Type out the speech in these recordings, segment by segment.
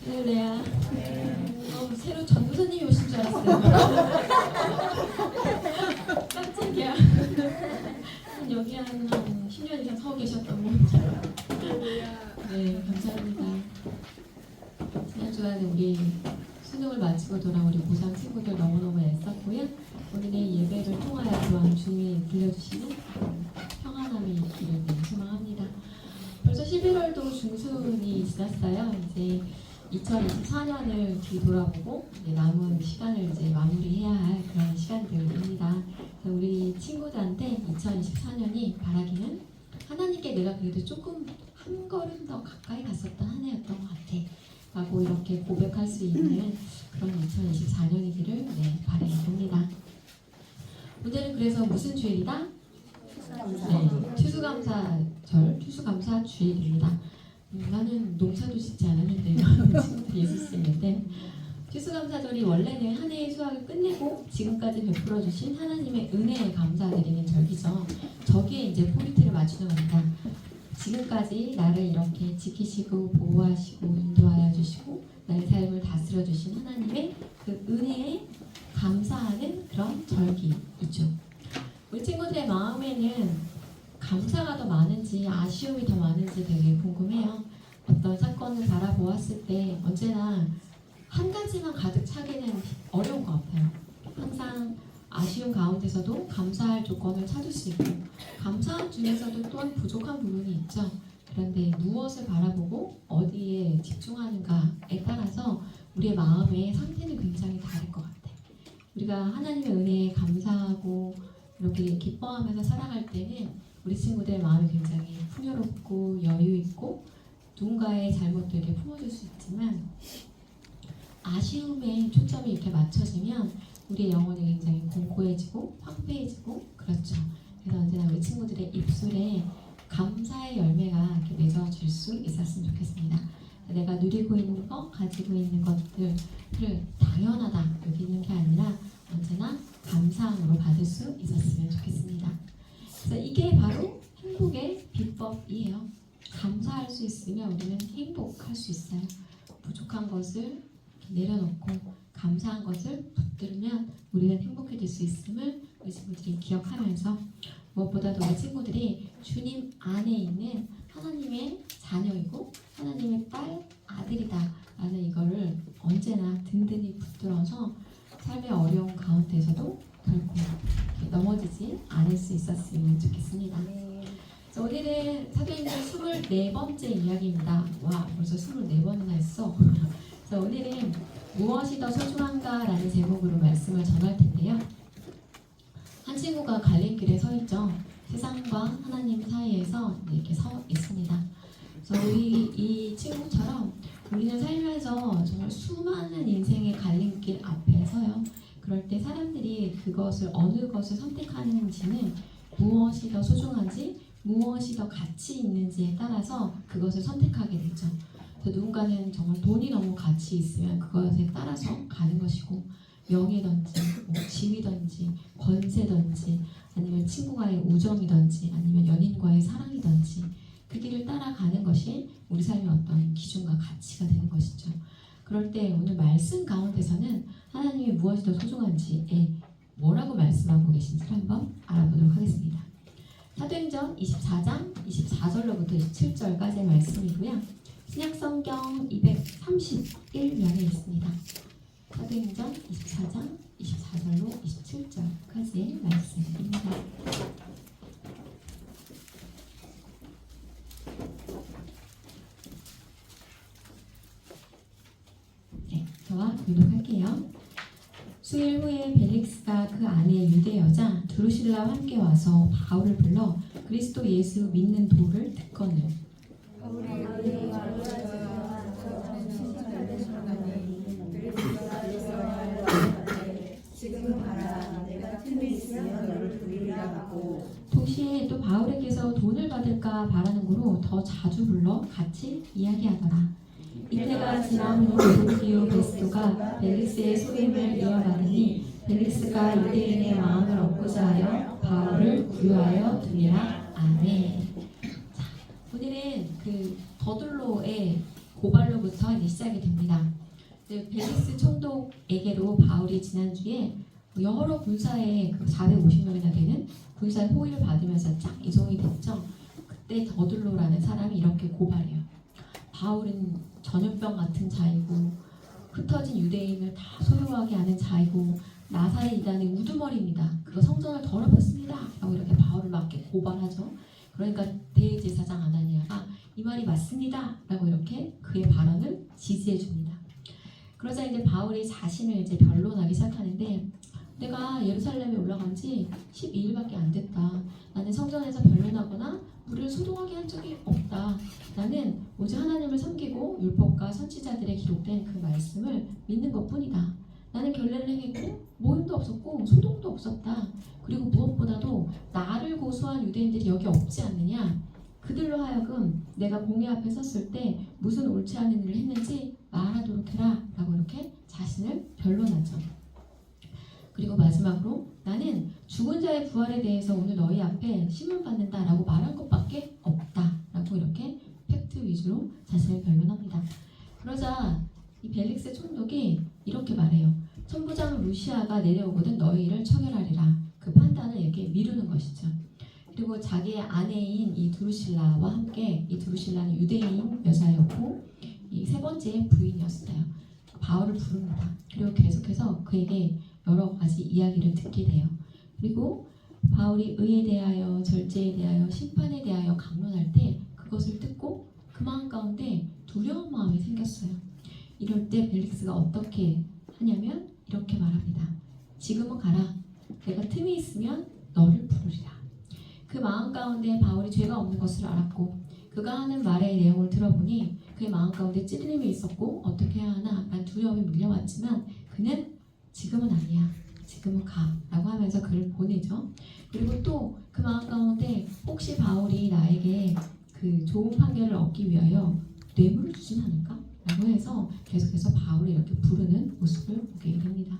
할렐루야. 새로 전도사님이 오신 줄 알았어요. 깜짝이야. 여기 한 10년 이상 서 계셨던 분. 네, 감사합니다. 지난 주간에 우리 수능을 마치고 돌아온 우리 고3 친구들 너무너무 애썼고요. 오늘의 예배를 통하여 또한 주님이 들려주시는 평안함이 있기를 소망합니다. 벌써 11월도 중순이 지났어요. 이제 2024년을 뒤돌아보고 남은 시간을 이제 마무리해야 할 그런 시간들입니다. 우리 친구들한테 2024년이 바라기는 하나님께 내가 그래도 조금 한 걸음 더 가까이 갔었던 한 해였던 것 같아 라고 이렇게 고백할 수 있는 그런 2024년이기를 바라봅니다. 오늘은 그래서 무슨 주일이다? 추수감사절, 추수감사 주일입니다. 나는 농사도 짓지 않았는데 친구들이 있을 수 있는데, 추수감사절이 원래는 한 해의 수확을 끝내고 지금까지 베풀어 주신 하나님의 은혜에 감사드리는 절기죠. 저기에 이제 포인트를 맞추는 겁니다. 지금까지 나를 이렇게 지키시고 보호하시고 인도하여 주시고 나의 삶을 다스려 주신 하나님의 그 은혜에 감사하는 그런 절기이죠. 우리 친구들의 마음에는 감사가 더 많은지 아쉬움이 더 많은지 되게 궁금해요. 어떤 사건을 바라보았을 때 언제나 한 가지만 가득 차기는 어려운 것 같아요. 항상 아쉬움 가운데서도 감사할 조건을 찾을 수 있고, 감사함 중에서도 또한 부족한 부분이 있죠. 그런데 무엇을 바라보고 어디에 집중하는가에 따라서 우리의 마음의 상태는 굉장히 다를 것 같아요. 우리가 하나님의 은혜에 감사하고 이렇게 기뻐하면서 살아갈 때는 우리 친구들의 마음이 굉장히 풍요롭고 여유있고 누군가의 잘못도 이렇게 품어줄 수 있지만, 아쉬움에 초점이 이렇게 맞춰지면 우리의 영혼이 굉장히 공고해지고 황폐해지고 그렇죠. 그래서 언제나 우리 친구들의 입술에 감사의 열매가 이렇게 맺어질 수 있었으면 좋겠습니다. 내가 누리고 있는 것, 가지고 있는 것들을 당연하다 여기는 게 아니라 언제나 감사함으로 받을 수 있었으면 좋겠습니다. 그래서 이게 바로 행복의 비법이에요. 감사할 수 있으면 우리는 행복할 수 있어요. 부족한 것을 내려놓고 감사한 것을 붙들면 우리는 행복해질 수 있음을 우리 친구들이 기억하면서, 무엇보다도 우리 친구들이 주님 안에 있는 하나님의 자녀이고 하나님의 딸, 아들이다 라는 이거를 언제나 든든히 붙들어서 삶의 어려운 가운데서도 결코 넘어지지 않을 수 있었으면 좋겠습니다. 그래서 오늘은 사도행전 24번째 이야기입니다. 와, 벌써 24번이나 했어. 그래서 오늘은 무엇이 더 소중한가 라는 제목으로 말씀을 전할 텐데요. 한 친구가 갈림길에 서 있죠. 세상과 하나님 사이에서 이렇게 서 있습니다. 그래서 이 친구처럼 우리는 살면서 정말 수많은 인생의 갈림길 앞에 서요. 그럴 때 사람들이 그것을 어느 것을 선택하는지는 무엇이 더 소중한지, 무엇이 더 가치 있는지에 따라서 그것을 선택하게 되죠. 그래서 누군가는 정말 돈이 너무 가치 있으면 그것에 따라서 가는 것이고, 명예든지 지위든지 권세든지 아니면 친구와의 우정이든지 아니면 연인과의 사랑이든지 그 길을 따라가는 것이 우리 삶의 어떤 기준과 가치가 되는 것이죠. 그럴 때 오늘 말씀 가운데서는 하나님이 무엇이 더 소중한지에 뭐라고 말씀하고 계신지를 한번 알아보도록 하겠습니다. 사도행전 24장 24절로부터 27절까지의 말씀이고요. 신약성경 231면에 있습니다. 사도행전 24장 24절로 27절까지의 말씀입니다. 네, 저와 교독할게요. 수일 후에 벨릭스가 그 안에 유대 여자 드루실라와 함께 와서 바울을 불러 그리스도 예수 믿는 도를 듣거늘. 지금 가라. 내가 틈에 있으면 너를 부리리라 하고, 동시에 또 바울에게서 돈을 받을까 바라는 거로 더 자주 불러 같이 이야기하더라. 이때가 지나므로 도르기오 베스토가 벨릭스의 소임을 이어받으니 벨릭스가 유대인의 마음을 얻고자 하여 바울을 구유하여 두니라. 아멘. 자, 오늘은 그 더둘로의 고발로부터 여기서부터 이제 시작이 됩니다. 벨릭스 총독에게도 바울이 지난주에 여러 군사의 450명이나 되는 군사의 호위를 받으면서 쫙 이송이 됐죠. 그때 더둘로라는 사람이 이렇게 고발해요. 바울은 전염병 같은 자이고 흩어진 유대인을 다 소유하게 하는 자이고 나사렛 이단의 우두머리입니다. 그거 성전을 더럽혔습니다. 라고 이렇게 바울을 막 이렇게 고발하죠. 그러니까 대제사장 아나니아가 이 말이 맞습니다. 라고 이렇게 그의 발언을 지지해 줍니다. 그러자 이제 바울이 자신을 이제 변론하기 시작하는데 내가 예루살렘에 올라간 지 12일밖에 안 됐다. 나는 성전에서 변론하거나 물을 소동하게 한 적이 없다. 나는 오직 하나님을 섬기고 율법과 선지자들의 기록된 그 말씀을 믿는 것뿐이다. 나는 결례를 행했고 모임도 없었고 소동도 없었다. 그리고 무엇보다도 나를 고소한 유대인들이 여기 없지 않느냐. 그들로 하여금 내가 공회 앞에 섰을 때 무슨 옳지 않은 일을 했는지 말하도록 해라. 라고 이렇게 자신을 변론하죠. 그리고 마지막으로 나는 죽은 자의 부활에 대해서 오늘 너희 앞에 신문받는다 라고 말한 것밖에 없다 라고 이렇게 팩트 위주로 자신을 변론합니다. 그러자 이 벨릭스 총독이 이렇게 말해요. 천부장 루시아가 내려오거든 너희 일을 처결하리라. 그 판단을 이렇게 미루는 것이죠. 그리고 자기의 아내인 이 두루실라와 함께 이 두루실라는 유대인 여자였고 이 세 번째 부인이었어요. 바울을 부릅니다. 그리고 계속해서 그에게 여러 가지 이야기를 듣게 돼요. 그리고 바울이 의에 대하여 절제에 대하여 심판에 대하여 강론할 때 그것을 듣고 그 마음 가운데 두려운 마음이 생겼어요. 이럴 때 벨릭스가 어떻게 하냐면 이렇게 말합니다. 지금은 가라. 내가 틈이 있으면 너를 부르리라. 그 마음 가운데 바울이 죄가 없는 것을 알았고 그가 하는 말의 내용을 들어보니 그의 마음 가운데 찔림이 있었고 어떻게 해야 하나 라는 두려움이 밀려왔지만 그는 지금은 아니야. 지금은 가. 라고 하면서 그를 보내죠. 그리고 또 그 마음 가운데 혹시 바울이 나에게 그 좋은 판결을 얻기 위하여 뇌물을 주진 않을까? 라고 해서 계속해서 바울을 이렇게 부르는 모습을 보게 됩니다.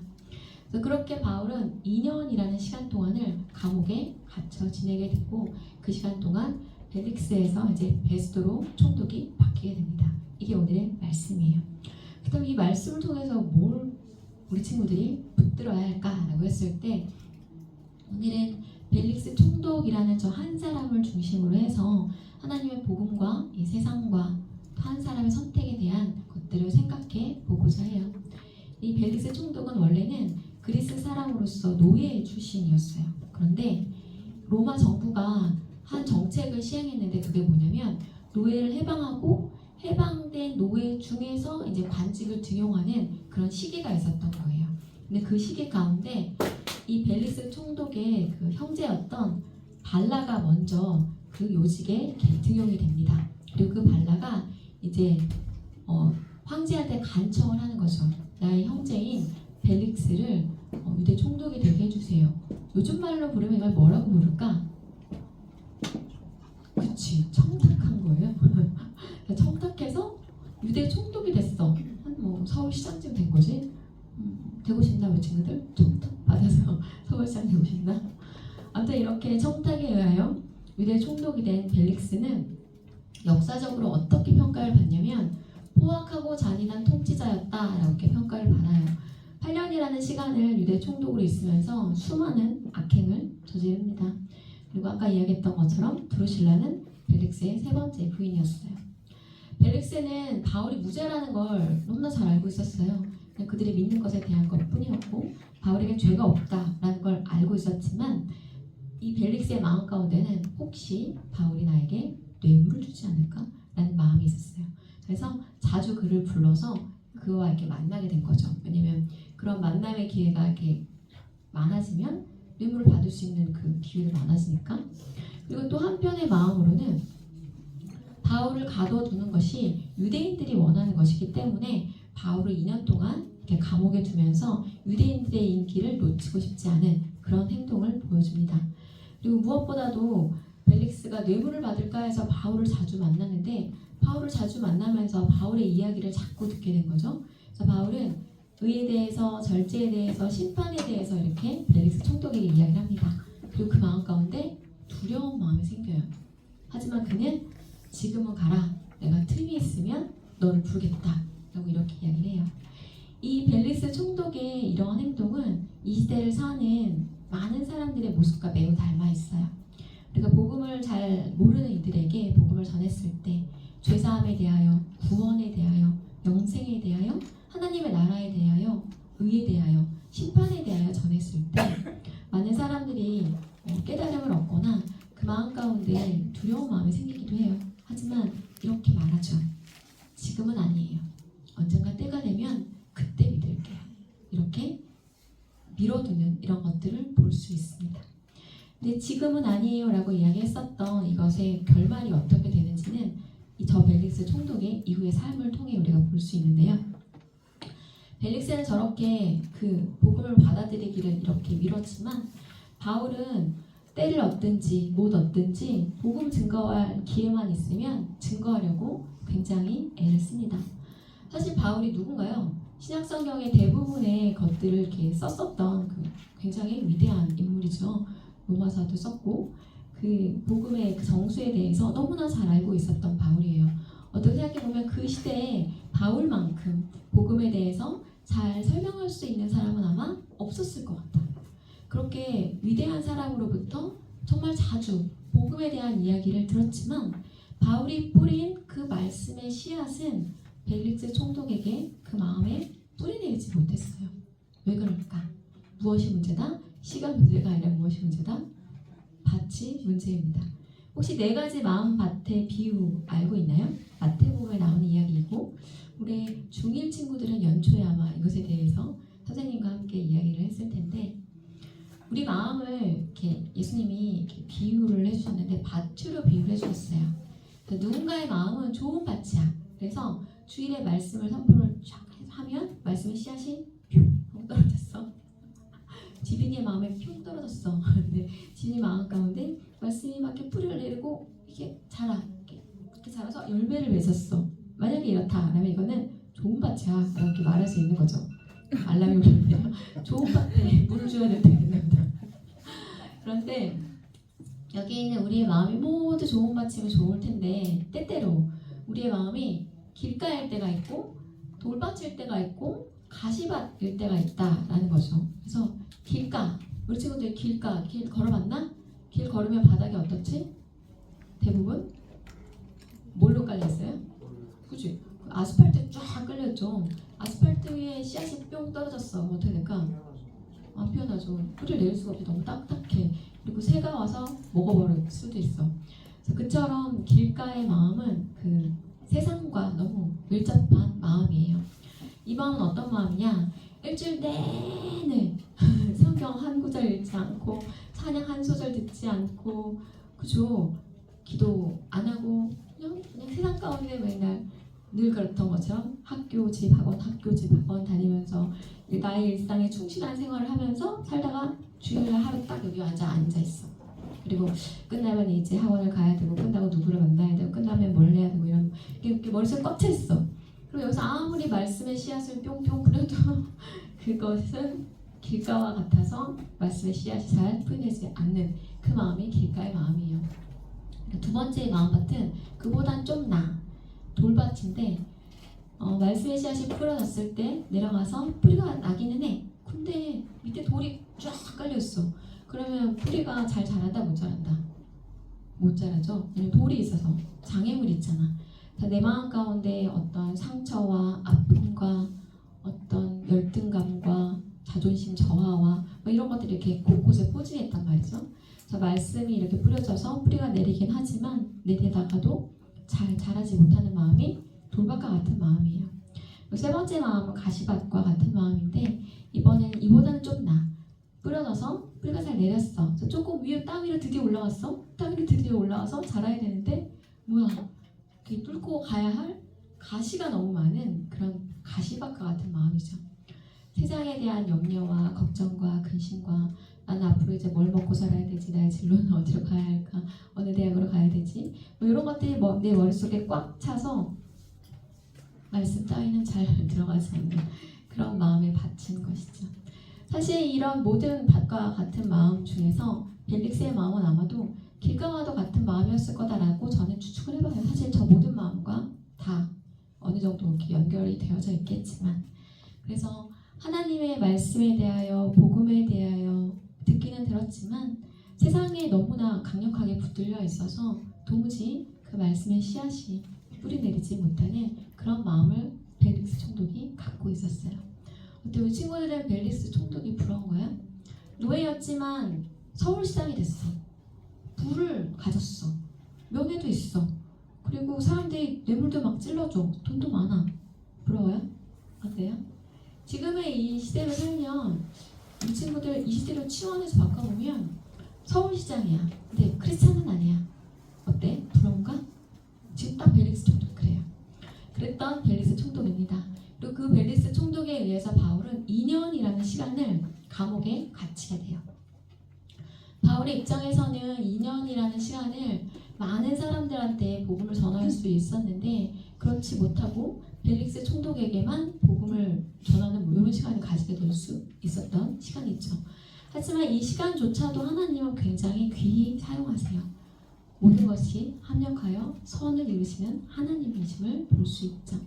그래서 그렇게 바울은 2년이라는 시간 동안을 감옥에 갇혀 지내게 되고 그 시간 동안 벨릭스에서 이제 베스도로 총독이 바뀌게 됩니다. 이게 오늘의 말씀이에요. 그럼 이 말씀을 통해서 뭘 우리 친구들이 붙들어야 할까라고 했을 때 오늘은 벨릭스 총독이라는 저 한 사람을 중심으로 해서 하나님의 복음과 이 세상과 한 사람의 선택에 대한 것들을 생각해 보고자 해요. 이 벨릭스 총독은 원래는 그리스 사람으로서 노예 출신이었어요. 그런데 로마 정부가 한 정책을 시행했는데 그게 뭐냐면 노예를 해방하고 해방된 노예 중에서 이제 관직을 등용하는 그런 시기가 있었던 거예요. 근데 그 시기 가운데 이 벨릭스 총독의 그 형제였던 발라가 먼저 그 요직에 이렇게 등용이 됩니다. 그리고 그 발라가 이제 황제한테 간청을 하는 거죠. 나의 형제인 벨릭스를 유대 총독이 되게 해주세요. 요즘 말로 부르면 이걸 뭐라고 부를까? 그치, 청탁한 거예요. 청탁해서 유대 총독이 됐어. 한 뭐 서울시장쯤 된 거지. 되고 싶나 우리 친구들? 청탁 받아서 서울시장 되고 싶나? 아무튼 이렇게 청탁에 의하여 유대 총독이 된 벨릭스는 역사적으로 어떻게 평가를 받냐면 포악하고 잔인한 통치자였다라고 이렇게 평가를 받아요. 8년이라는 시간을 유대 총독으로 있으면서 수많은 악행을 저지릅니다. 그리고 아까 이야기했던 것처럼 드루실라는 벨릭스의 세 번째 부인이었어요. 벨릭스는 바울이 무죄라는 걸 너무나 잘 알고 있었어요. 그냥 그들이 믿는 것에 대한 것뿐이었고 바울에게 죄가 없다라는 걸 알고 있었지만 이 벨릭스의 마음 가운데는 혹시 바울이 나에게 뇌물을 주지 않을까? 라는 마음이 있었어요. 그래서 자주 그를 불러서 그와 이렇게 만나게 된 거죠. 왜냐면 그런 만남의 기회가 이렇게 많아지면 뇌물을 받을 수 있는 그 기회가 많아지니까. 그리고 또 한편의 마음으로는 바울을 가둬두는 것이 유대인들이 원하는 것이기 때문에 바울을 2년 동안 이렇게 감옥에 두면서 유대인들의 인기를 놓치고 싶지 않은 그런 행동을 보여줍니다. 그리고 무엇보다도 벨릭스가 뇌물을 받을까 해서 바울을 자주 만나는데 바울을 자주 만나면서 바울의 이야기를 자꾸 듣게 된 거죠. 그래서 바울은 의에 대해서 절제에 대해서 심판에 대해서 이렇게 벨릭스 총독에게 이야기를 합니다. 그리고 그 마음 가운데 두려운 마음이 생겨요. 하지만 그는 지금은 가라. 내가 틈이 있으면 너를 부르겠다. 라고 이렇게 이야기를 해요. 이 벨릭스 총독의 이러한 행동은 이 시대를 사는 많은 사람들의 모습과 매우 닮아 있어요. 우리가 복음을 잘 모르는 이들에게 복음을 전했을 때 죄사함에 대하여, 구원에 대하여, 영생에 대하여, 하나님의 나라에 대하여, 의에 대하여, 심판에 대하여 전했을 때 많은 사람들이 깨달음을 얻거나 그 마음 가운데 두려운 마음이 생기기도 해요. 하지만 이렇게 말하죠. 지금은 아니에요. 언젠가 때가 되면 그때 믿을게요. 이렇게 미뤄두는 이런 것들을 볼 수 있습니다. 근데 지금은 아니에요 라고 이야기했었던 이것의 결말이 어떻게 되는지는 이 저 벨릭스 총독의 이후의 삶을 통해 우리가 볼 수 있는데요. 벨릭스는 저렇게 그 복음을 받아들이기를 이렇게 미뤘지만 바울은 때를 얻든지 못 얻든지 복음 증거할 기회만 있으면 증거하려고 굉장히 애를 씁니다. 사실 바울이 누군가요? 신약성경의 대부분의 것들을 이렇게 썼었던 그 굉장히 위대한 인물이죠. 로마서도 썼고 그 복음의 그 정수에 대해서 너무나 잘 알고 있었던 바울이에요. 어떻게 생각해보면 그 시대에 바울만큼 복음에 대해서 잘 설명할 수 있는 사람은 아마 없었을 것 같아요. 그렇게 위대한 사람으로부터 정말 자주 복음에 대한 이야기를 들었지만 바울이 뿌린 그 말씀의 씨앗은 벨릭스 총독에게 그 마음에 뿌리내리지 못했어요. 왜 그럴까? 무엇이 문제다? 시간 문제가 아니라 무엇이 문제다? 밭이 문제입니다. 혹시 네 가지 마음밭의 비유 알고 있나요? 마태복음에 나오는 이야기이고 우리 중1 친구들은 연초에 아마 이것에 대해서 선생님과 함께 이야기를 했을 텐데 우리 마음을 이렇게 예수님이 이렇게 비유를 해주셨는데 밭으로 비유를 해주셨어요. 누군가의 마음은 좋은 밭이야. 그래서 주일에 말씀을 선포를 쫙 하면 말씀의 씨앗이 뿅 떨어졌어. 지빈이의 마음에 뿅 떨어졌어. 근데 지빈이 마음 가운데 말씀이 막 이렇게 뿌리를 내리고 이게 자라. 이렇게 자라서 열매를 맺었어. 만약에 이렇다라면 이거는 좋은 밭이야. 이렇게 말할 수 있는 거죠. 알람이 울리네요. 좋은 밭에 물을 줘야 된답니다. 그런데 여기 있는 우리의 마음이 모두 좋은 밭이면 좋을 텐데 때때로 우리의 마음이 길가일 때가 있고 돌밭일 때가 있고 가시밭일 때가 있다라는 거죠. 그래서 길가, 우리 친구들 길 걸어봤나? 길 걸으면 바닥이 어떻지? 대부분 뭘로 깔려있어요? 그치? 아스팔트 쫙 깔려있죠. 아스팔트 위에 씨앗이 뿅 떨어졌어. 뭐 어떻게 될까? 안 피어나죠. 뿌리를 낼 수가 없이 너무 딱딱해. 그리고 새가 와서 먹어버릴 수도 있어. 그래서 그처럼 길가의 마음은 그 세상과 너무 밀접한 마음이에요. 이 마음은 어떤 마음이냐? 일주일 내내 성경 한 구절 읽지 않고 찬양 한 소절 듣지 않고 그죠? 기도 안 하고 그냥 세상 가운데 맨날 늘 그랬던 것처럼 학교 집 학원 다니면서 나의 일상에 충실한 생활을 하면서 살다가 주일날 하루 딱 여기 앉아 있어. 그리고 끝나면 이제 학원을 가야 되고 끝나고 누구를 만나야 되고 끝나면 뭘 해야 되고 이렇게 머릿속에 꽉차 있어. 그리고 여기서 아무리 말씀의 씨앗을 뿅뿅 뿌려도 그것은 길가와 같아서 말씀의 씨앗이 잘 뿌리내지 않는 그 마음이 길가의 마음이에요. 두 번째 마음밭은 그보단 좀 돌밭인데 말씀의 씨앗이 뿌려졌을 때 내려가서 뿌리가 나기는 해. 근데 밑에 돌이 쫙 깔려있어. 그러면 뿌리가 잘 자란다 못 자란다? 못 자라죠. 왜냐면 돌이 있어서 장애물이 있잖아. 내 마음 가운데 어떤 상처와 아픔과 어떤 열등감과 자존심 저하와 뭐 이런 것들이 이렇게 곳곳에 포진했단 말이죠. 그래서 말씀이 이렇게 뿌려져서 뿌리가 내리긴 하지만 내리다가도 잘 자라지 못하는 마음이 돌밭과 같은 마음이에요. 세 번째 마음은 가시밭과 같은 마음인데 이번에는 이보다는 좀 뿌려져서 뿌리가 잘 내렸어. 그래서 조금 위에 땅 위로 드디어 올라왔어. 땅 위로 드디어 올라와서 자라야 되는데 뭐야? 이렇게 뚫고 가야 할 가시가 너무 많은 그런 가시밭과 같은 마음이죠. 세상에 대한 염려와 걱정과 근심과 나는 앞으로 이제 뭘 먹고 살아야 되지? 나의 진로는 어디로 가야 할까? 어느 대학으로 가야 되지? 뭐 이런 것들이 내 머릿속에 꽉 차서 말씀 따위는 잘 들어가지 않는 그런 마음에 바친 것이죠. 사실 이런 모든 밭과 같은 마음 중에서 벨릭스의 마음은 아마도 길가와도 같은 마음이었을 거다라고 저는 추측을 해봐요. 사실 저 모든 마음과 다 어느 정도 이렇게 연결이 되어져 있겠지만, 그래서 하나님의 말씀에 대하여 복음에 대하여 듣기는 들었지만 세상에 너무나 강력하게 붙들려 있어서 도무지 그 말씀의 씨앗이 뿌리내리지 못하는 그런 마음을 벨릭스 총독이 갖고 있었어요. 어때 우리 친구들은 벨릭스 총독이 부러운 거야? 노예였지만 서울시장이 됐어. 부를 가졌어. 명예도 있어. 그리고 사람들이 뇌물도 막 찔러줘. 돈도 많아. 부러워요? 어때요? 지금의 이 시대로 살면 우리 친구들 이 시대로 치원해서 바꿔보면 서울시장이야. 근데 크리스찬은 아니야. 어때? 부러운가? 지금 딱 벨릭스 총독 그래요. 그랬던 벨릭스 총독입니다. 그리고 그 벨릭스 총독에 의해서 바울은 2년이라는 시간을 감옥에 갇히게 돼요. 바울의 입장에서는 2년이라는 시간을 많은 사람들한테 복음을 전할 수 있었는데 그렇지 못하고 벨릭스 총독에게만 복음을 전하는 이런 시간을 가지게 될 수 있었던 시간이죠. 하지만 이 시간조차도 하나님은 굉장히 귀히 사용하세요. 모든 것이 합력하여 선을 이루시는 하나님이심을 볼 수 있죠.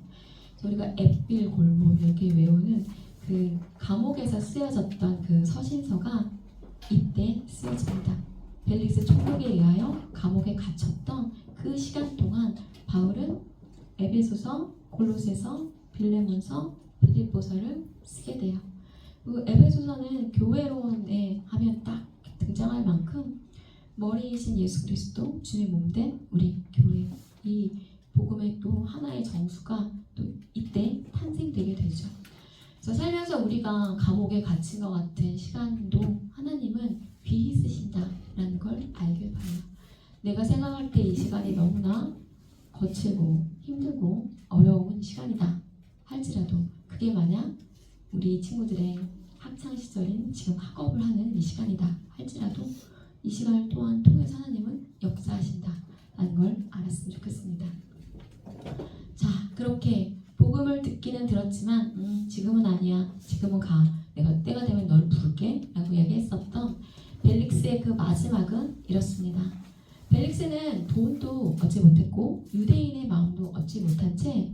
우리가 앳빌 골목 이렇게 외우는 그 감옥에서 쓰여졌던 그 서신서가 이때 쓰여집니다. 벨릭스 총독에 의하여 감옥에 갇혔던 그 시간 동안 바울은 에베소서, 골로새서, 빌레몬서, 빌립보서를 쓰게 돼요. 그 에베소서는 교회론에 하면 딱 등장할 만큼 머리이신 예수 그리스도 주의 몸된 우리 교회, 이 복음의 또 하나의 정수가 또 이때 탄생되게 되죠. 그래서 살면서 우리가 감옥에 갇힌 것 같은 시간도 하나님은 귀히 쓰신다라는 걸 알길 바라요. 내가 생각할 때 이 시간이 너무나 거칠고 힘들고 어려운 시간이다 할지라도 그게 만약 우리 친구들의 학창시절인 지금 학업을 하는 이 시간이다 할지라도 이 시간을 또한 통해서 하나님은 역사하신다라는 걸 알았으면 좋겠습니다. 자, 그렇게 복음을 듣기는 들었지만 지금은 아니야. 지금은 가. 내가 때가 되면 너를 부를게 라고 이야기했었던 벨릭스의 그 마지막은 이렇습니다. 벨릭스는 돈도 얻지 못했고 유대인의 마음도 얻지 못한 채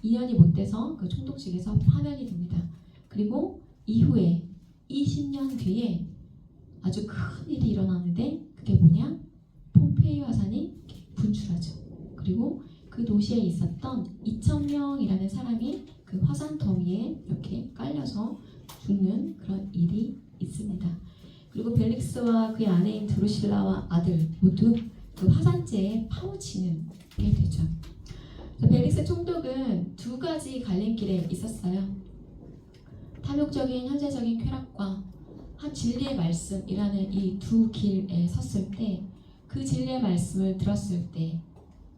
2년이 못 돼서 그 총독직에서 파면이 됩니다. 그리고 이후에 20년 뒤에 아주 큰 일이 일어나는데 그게 뭐냐? 폼페이 화산이 분출하죠. 그리고 그 도시에 있었던 2,000명이라는 사람이 그 화산 더미에 이렇게 깔려서 죽는 그런 일이 있습니다. 그리고 벨릭스와 그의 아내인 드루실라와 아들 모두 그 화산재에 파묻히는 게 되죠. 벨릭스 총독은 두 가지 갈림길에 있었어요. 탐욕적인 현세적인 쾌락과 한 진리의 말씀이라는 이 두 길에 섰을 때 그 진리의 말씀을 들었을 때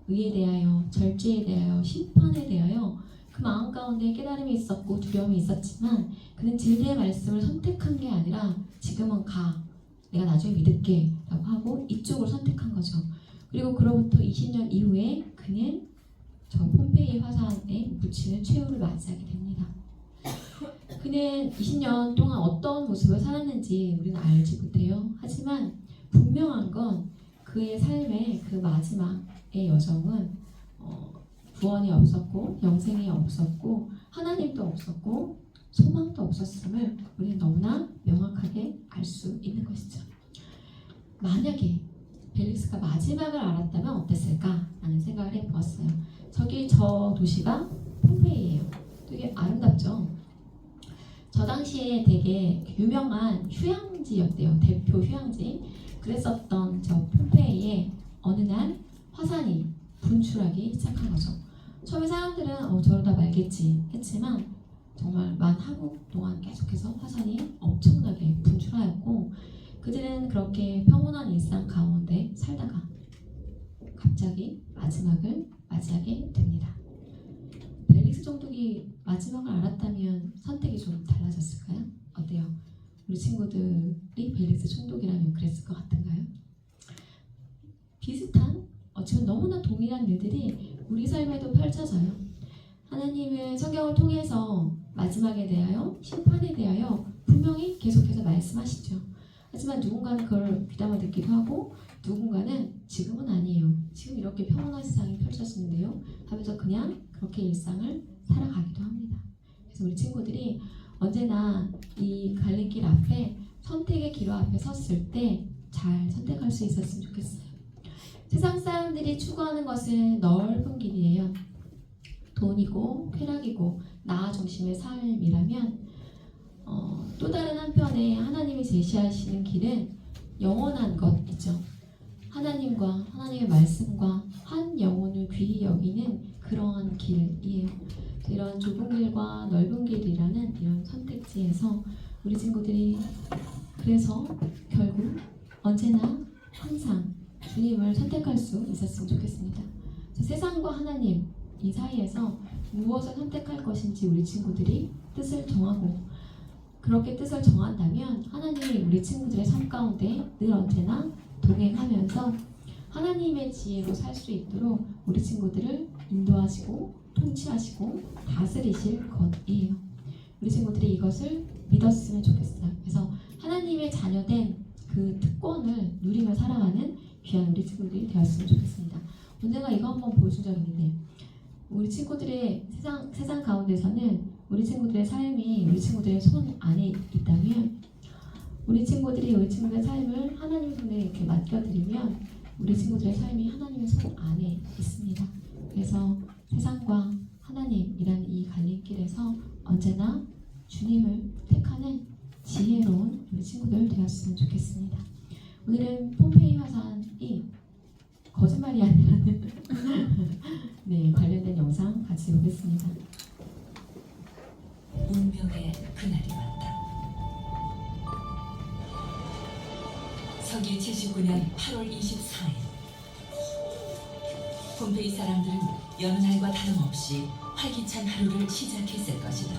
의에 대하여, 절제에 대하여, 심판에 대하여 그 마음 가운데 깨달음이 있었고 두려움이 있었지만 그는 진리의 말씀을 선택한 게 아니라 지금은 가, 내가 나중에 믿을게 라고 하고 이쪽을 선택한 거죠. 그리고 그로부터 20년 이후에 그는 저 폼페이 화산에 묻히는 최후를 맞이하게 됩니다. 그는 20년 동안 어떤 모습을 살았는지 우리는 알지 못해요. 하지만 분명한 건 그의 삶의 그 마지막의 여정은 구원이 없었고 영생이 없었고 하나님도 없었고 소망도 없었음을 우리는 너무나 명확하게 알 수 있는 것이죠. 만약에 벨릭스가 마지막을 알았다면 어땠을까라는 생각을 해보았어요. 저 도시가 폼페이예요. 되게 아름답죠. 저 당시에 되게 유명한 휴양지였대요. 대표 휴양지. 그랬었던 저 폼페이에 어느 날 화산이 분출하기 시작한 거죠. 처음에 사람들은 저러다 말겠지 했지만 정말 만 하루 동안 계속해서 화산이 엄청나게 분출하였고 그들은 그렇게 평온한 일상 가운데 살다가 갑자기 마지막을 맞이하게 됩니다. 벨릭스 총독이 마지막을 알았다면 선택이 좀 달라졌을까요? 어때요? 우리 친구들이 벨릭스 총독이라면 그랬을 것 같은가요? 비슷한 지금 너무나 동일한 일들이 우리 삶에도 펼쳐져요. 하나님은 성경을 통해서 마지막에 대하여 심판에 대하여 분명히 계속해서 말씀하시죠. 하지만 누군가는 그걸 귀담아 듣기도 하고 누군가는 지금은 아니에요. 지금 이렇게 평온한 세상이 펼쳐지는데요. 하면서 그냥 그렇게 일상을 살아가기도 합니다. 그래서 우리 친구들이 언제나 이 갈림길 앞에 선택의 기로 앞에 섰을 때 잘 선택할 수 있었으면 좋겠어요. 세상 사람들이 추구하는 것은 넓은 길이에요. 돈이고 쾌락이고 나 중심의 삶이라면 또 다른 한편에 하나님이 제시하시는 길은 영원한 것이죠. 하나님과 하나님의 말씀과 한 영혼을 귀히 여기는 그러한 길이에요. 이런 좁은 길과 넓은 길이라는 이런 선택지에서 우리 친구들이 그래서 결국 언제나 항상 주님을 선택할 수 있었으면 좋겠습니다. 세상과 하나님 이 사이에서 무엇을 선택할 것인지 우리 친구들이 뜻을 정하고 그렇게 뜻을 정한다면 하나님이 우리 친구들의 삶 가운데 늘 언제나 동행하면서 하나님의 지혜로 살 수 있도록 우리 친구들을 인도하시고 통치하시고 다스리실 것이에요. 우리 친구들이 이것을 믿었으면 좋겠어요. 그래서 하나님의 자녀된 그 특권을 누리며 살아가는 귀한 우리 친구들이 되었으면 좋겠습니다. 언젠가 이거 한번 보여준 적이 있는데 우리 친구들의 세상 가운데서는 우리 친구들의 삶이 우리 친구들의 손 안에 있다면 우리 친구들이 우리 친구들의 삶을 하나님 손에 이렇게 맡겨드리면 우리 친구들의 삶이 하나님의 손 안에 있습니다. 그래서 세상과 하나님이라는 이 갈림길에서 언제나 주님을 택하는 지혜로운 우리 친구들 되었으면 좋겠습니다. 오늘은 폼페이 화산이 거짓말이 아니라는 네, 관련된 영상 같이 보겠습니다. 운명의 그날이 왔다. 서기 79년 8월 24일 폼페이 사람들은 여느 날과 다름없이 활기찬 하루를 시작했을 것이다.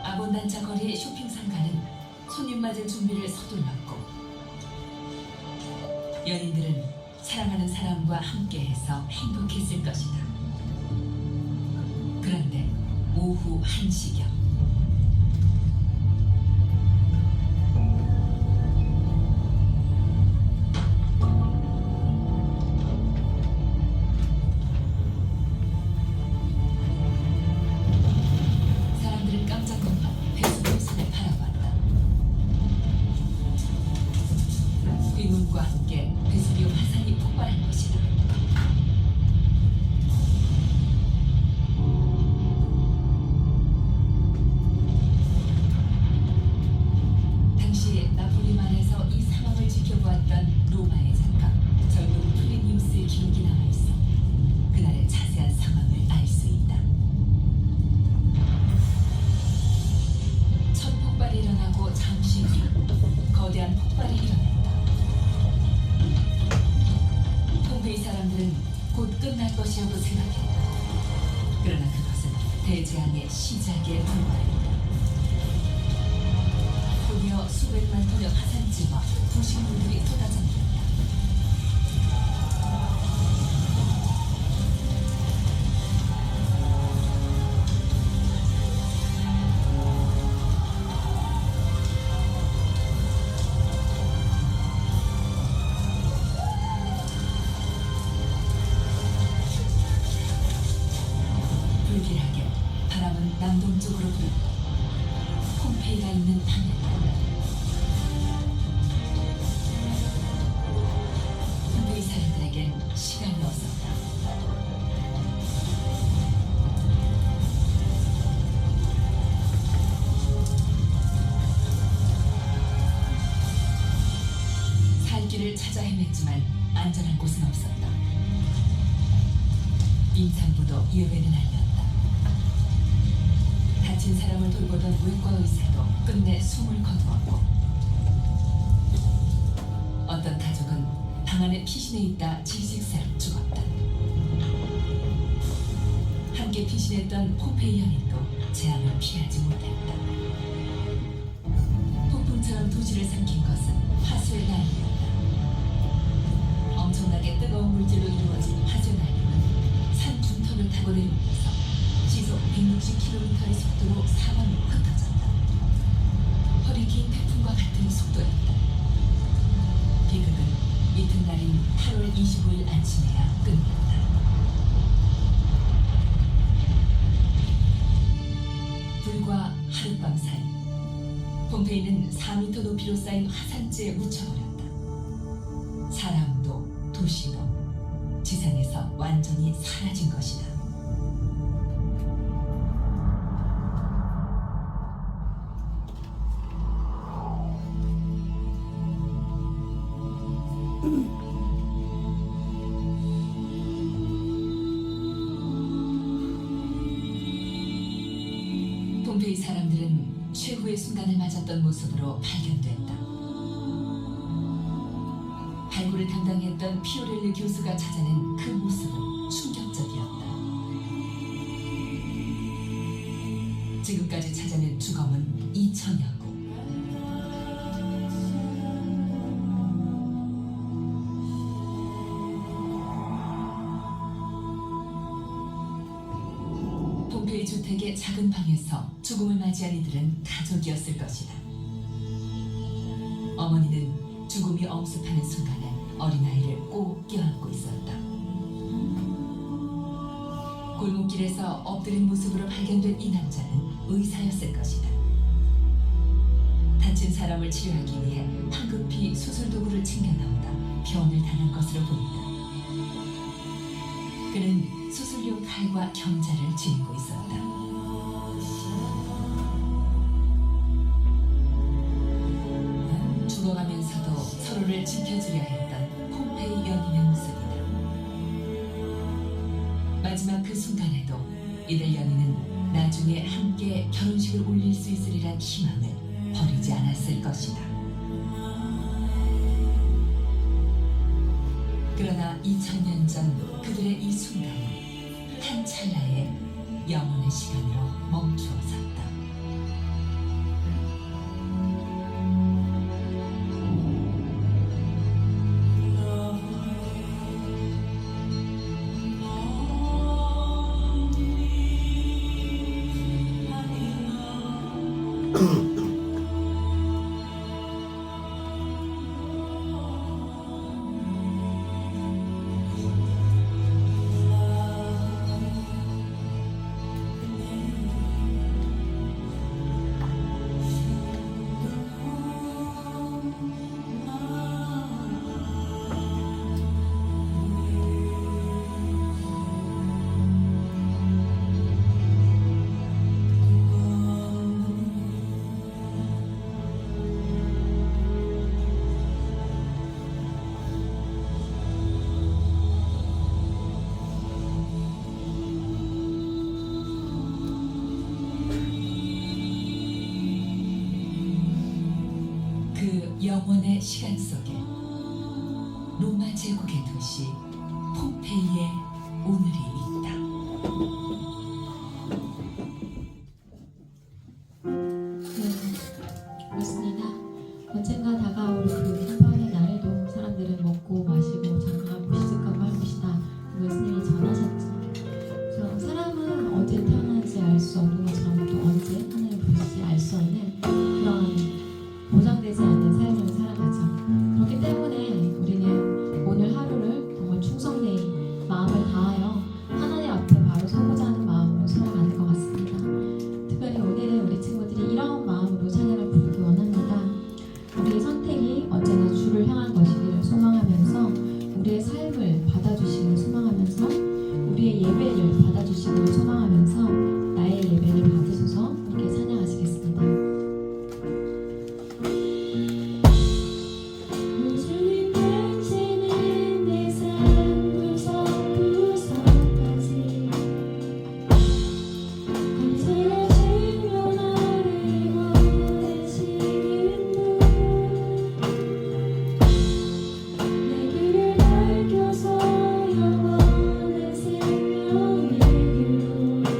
아본단자 거리의 쇼핑 상가는 손님 맞을 준비를 서둘렀고 연인들은 사랑하는 사람과 함께해서 행복했을 것이다. 그런데 오후 1시경 사람들은 깜짝 놀라 베스비우스를 바라봤다. 비문과 함께 베스비우 화산이 폭발한 것이다. 당시 나폴리만에서 이 상황을 지켜보았던 로마의 작가 절동 플리니우스의 기록이 남아있어 그날의 자세한 상황을 알 수 있다. 첫 폭발이 일어나고 잠시 뒤 거대한 폭발이 일어났다. 폼페이 사람들은 곧 끝날 것이라고 생각했다. 그러나 그것은 대재앙의 시작에 불과했다. 곧이어 수백만 톤의 화산재와 부식물들이 쏟아졌다. 불길하게 바람은 남동쪽으로 불고 폼페이가 있는 방향 폼페이 사람들에겐 시간이 없었다. 살 길을 찾아 헤맸지만 안전한 곳은 없었다. 임산부도 예외는 아니었다. 다친 사람을 돌보던 외과 의사도 끝내 숨을 거두었고 어떤 가족은 방 안에 피신해 있다 질식사로 죽었다. 함께 피신했던 폼페이 연인도 재앙을 피하지 못했다. 폭풍처럼 도시를 삼킨 것은 화수의 난리였다. 엄청나게 뜨거운 물질로 이루어진 화수의 난리는 산 중턱을 타고 내려오면서 시속 160km의 속도로 사방으로 흩어졌다. 허리케인 태풍 속도였다. 비극은 이튿날인 8월 25일 아침에야 끝났다. 불과 하룻밤 사이 폼페이는 4m 높이로 쌓인 화산재에 묻혀버렸다. 사람도 도시도 지상에서 완전히 사라진 것이다. 폼페이 사람들은 최후의 순간을 맞았던 모습으로 발견됐다. 발굴을 담당했던 피오렐리 교수가 찾아낸 그 모습은 충격적이었다. 지금까지 찾아낸 주검은 2천여 구. 폼페이 주택의 작은 방에서 죽음을 맞이한 이들은 가족이었을 것이다. 어머니는 죽음이 엄습하는 순간에 어린아이를 꼭 껴안고 있었다. 골목길에서 엎드린 모습으로 발견된 이 남자는 의사였을 것이다. 다친 사람을 치료하기 위해 황급히 수술 도구를 챙겨 나오다 변을 당한 것으로 보인다. 그는 수술용 칼과 경자를 지니고 있었다. 죽어가면서도 서로를 지켜주려 했던 폼페이 연인의 모습이다. 마지막 그 순간에도 이들 연인은 나중에 함께 결혼식을 올릴 수 있으리란 희망을 버리지 않았을 것이다. 그러나 2000년 전 그들의 이 순간은 한 찰나의 영원의 시간으로 멈추어 섰다. 그 영원의 시간 속에 로마 제국의 도시 폼페이에 오늘이 있다. 그렇습니다. 언젠가 다가올 그 심판의 날에도 사람들은 먹고 마시고 장가하고 시집가고 할 것이다. 예수님이 전하셨죠. 그래서 사람은 언제 태어난지 알 수 없는 것처럼 또 언제 하늘을 볼지 알 수 없는 그런 보장되지 않는 삶을 살아가죠. 그렇기 때문에 우리는 오늘 하루를 정말 충성되이 마음을 다하여 하나님 앞에 바로 서고자 하는 마음으로 살아가는 것 같습니다. 특별히 오늘은 우리 친구들이 이런 마음으로 찬양을 부르기 원합니다. 우리의 선택이 언제나 주를 향한 것이기를 소망하면서 우리의 삶을 받아주시길 소망하면서 우리의 예배를 받아주시길 소망하면서 나의 예배를 받으소서 함께 찬양하시겠습니다. 예수님 당신은 내 삶 구석구석까지 검색하시며 나를 원하시는 내 길을 밝혀서 영원한 생명의 길로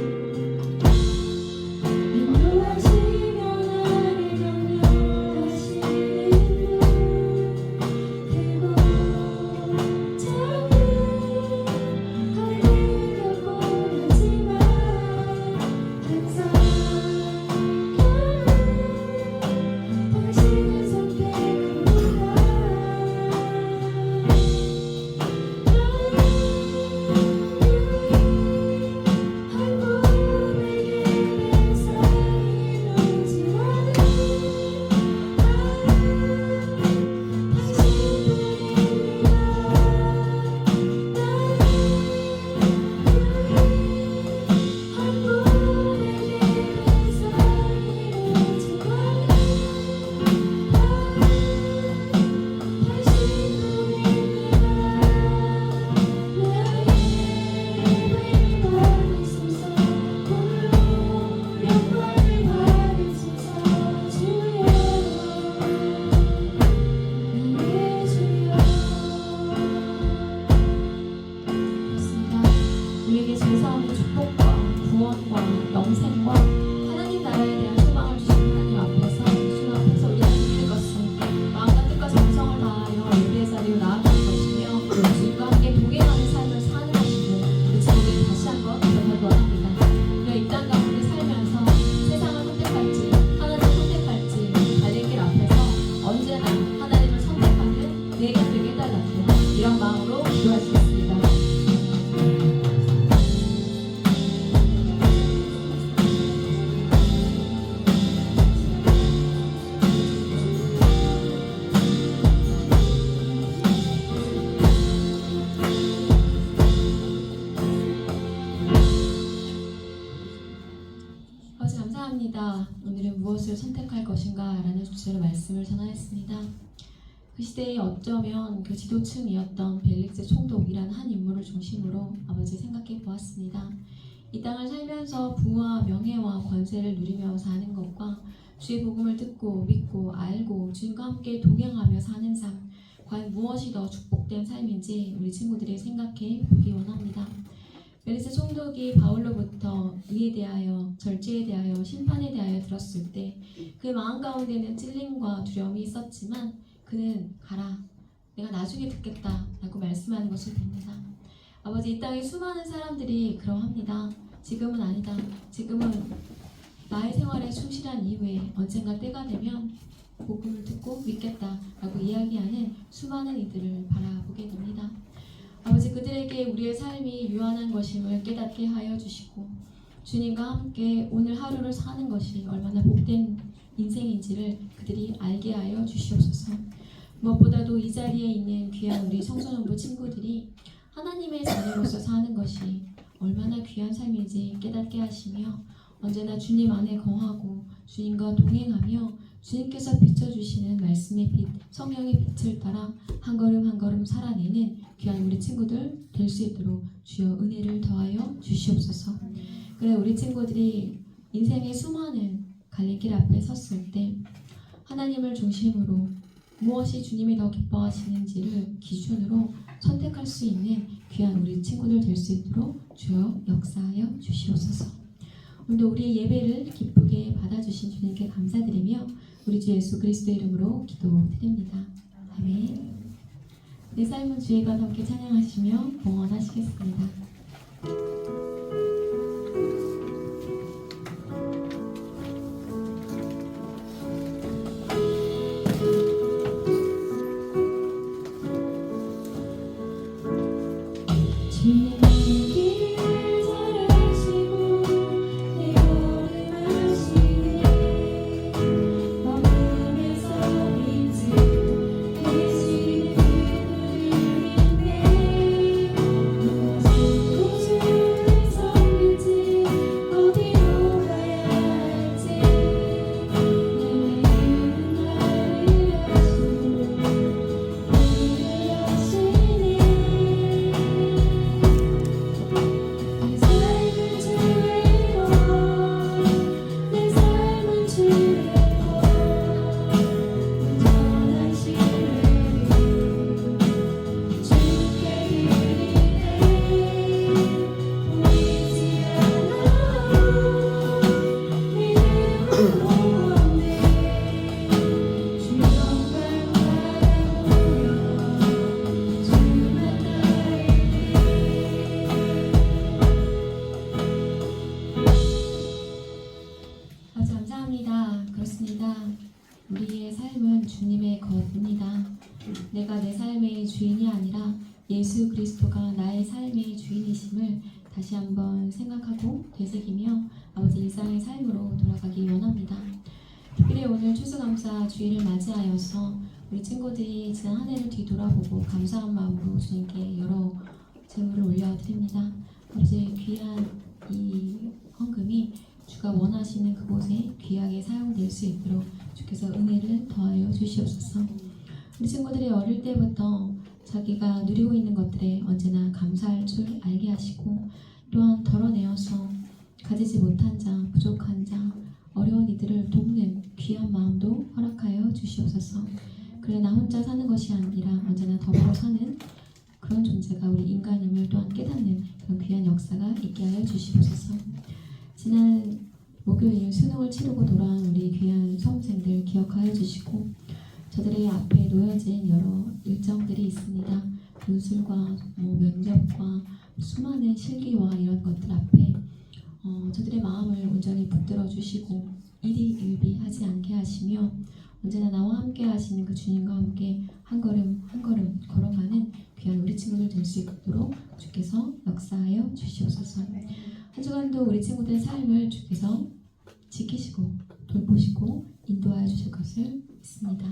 감사함의 축복과 구원과 영생과 하나님 나라에 대한 소망을 주신 하나님 앞에서 주님 앞에서 우리가 드릴 것은 마음과 뜻과 정성을 다하여 예배 자리로 나아가는 것이며 주님과 함께 동행하는 삶을 사는 것이고 우리 친구들이 다시 한번 기억하기 원합니다. 우리가 이 땅 가운데 살면서 세상을 선택할지 하나님을 선택할지 달릴 길 앞에서 언제나 하나님을 선택하는 내가 되게 해달라고 이런 마음으로 기도할 수 있습니다. 아버지 감사합니다. 오늘은 무엇을 선택할 것인가 라는 주제로 말씀을 전하였습니다. 그 시대에 어쩌면 그 지도층이었던 벨릭스 총독이란 한 인물을 중심으로 아버지 생각해 보았습니다. 이 땅을 살면서 부와 명예와 권세를 누리며 사는 것과 주의 복음을 듣고 믿고 알고 주님과 함께 동행하며 사는 삶, 과연 무엇이 더 축복된 삶인지 우리 친구들이 생각해 보기 원합니다. 벨릭스 총독이 바울로부터 의에 대하여, 절제에 대하여, 심판에 대하여 들었을 때 그 마음 가운데는 찔림과 두려움이 있었지만 그는 가라, 내가 나중에 듣겠다 라고 말씀하는 것을 봅니다. 아버지, 이 땅에 수많은 사람들이 그러합니다. 지금은 아니다. 지금은 나의 생활에 충실한 이후에 언젠가 때가 되면 복음을 듣고 믿겠다 라고 이야기하는 수많은 이들을 바라보게 됩니다. 아버지, 그들에게 우리의 삶이 유한한 것임을 깨닫게 하여 주시고 주님과 함께 오늘 하루를 사는 것이 얼마나 복된 인생인지를 그들이 알게 하여 주시옵소서. 무엇보다도 이 자리에 있는 귀한 우리 청소년부 친구들이 하나님의 자녀로서 사는 것이 얼마나 귀한 삶인지 깨닫게 하시며 언제나 주님 안에 거하고 주님과 동행하며 주님께서 비춰주시는 말씀의 빛, 성령의 빛을 따라 한 걸음 한 걸음 살아내는 귀한 우리 친구들 될 수 있도록 주여 은혜를 더하여 주시옵소서. 그래, 우리 친구들이 인생의 수많은 갈림길 앞에 섰을 때 하나님을 중심으로 무엇이 주님이 더 기뻐하시는지를 기준으로 선택할 수 있는 귀한 우리 친구들 될 수 있도록 주여 역사하여 주시옵소서. 오늘도 우리의 예배를 기쁘게 받아주신 주님께 감사드리며 우리 주 예수 그리스도의 이름으로 기도드립니다. 아멘. 내 삶은 주의 것 함께 찬양하시며 봉헌하시겠습니다. 우리의 삶은 주님의 것입니다. 내가 내 삶의 주인이 아니라 예수 그리스도가 나의 삶의 주인이심을 다시 한번 생각하고 되새기며 아버지 일상의 삶으로 돌아가기 원합니다. 특별히 오늘 추수감사 주일을 맞이하여서 우리 친구들이 지난 한 해를 뒤돌아보고 감사한 마음으로 주님께 여러 제물을 올려드립니다. 아버지, 귀한 이 헌금이 주가 원하시는 그곳에 귀하게 사용될 수 있도록 주께서 은혜를 더하여 주시옵소서. 우리 친구들이 어릴 때부터 자기가 누리고 있는 것들에 언제나 감사할 줄 알게 하시고 또한 덜어내어서 가지지 못한 자, 부족한 자, 어려운 이들을 돕는 귀한 마음도 허락하여 주시옵소서. 그래, 나 혼자 사는 것이 아니라 언제나 더불어 사는 그런 존재가 우리 인간임을 또한 깨닫는 그런 귀한 역사가 있게 하여 주시옵소서. 지난 목요일 수능을 치르고 돌아온 우리 귀한 수험생들 기억하여 주시고, 저들의 앞에 놓여진 여러 일정들이 있습니다. 논술과 면접과 수많은 실기와 이런 것들 앞에 저들의 마음을 온전히 붙들어 주시고 일희일비하지 않게 하시며, 언제나 나와 함께 하시는 그 주님과 함께 한 걸음 한 걸음 걸어가는 귀한 우리 친구들 될 수 있도록 주께서 역사하여 주시옵소서. 한 주간도 우리 친구들의 삶을 주께서 지키시고 돌보시고 인도하여 주실 것을 믿습니다.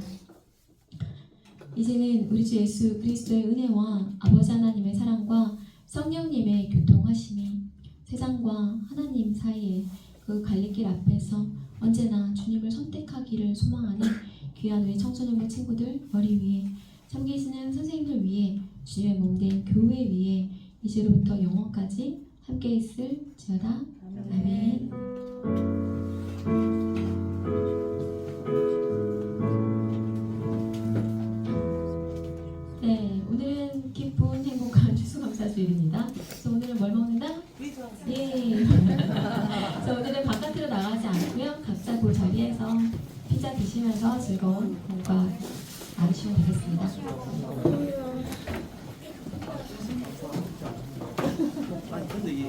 이제는 우리 주 예수 그리스도의 은혜와 아버지 하나님의 사랑과 성령님의 교통하심이 세상과 하나님 사이에 그 갈림길 앞에서 언제나 주님을 선택하기를 소망하는 귀한 우리 청소년부 친구들 머리 위에, 참계시는 선생님들 위에, 주님의 몸된 교회 위에 이제로부터 영원까지 함께 있을지어다. 아멘. 네, 오늘은 기쁜 행복한 추수감사주일입니다. 그래서 오늘은 뭘 먹는다? 예. 그래서 오늘은 바깥으로 나가지 않고요, 각자 그 자리에서 피자 드시면서 즐거운 공과 나누시면 되겠습니다. 아니 근데 이게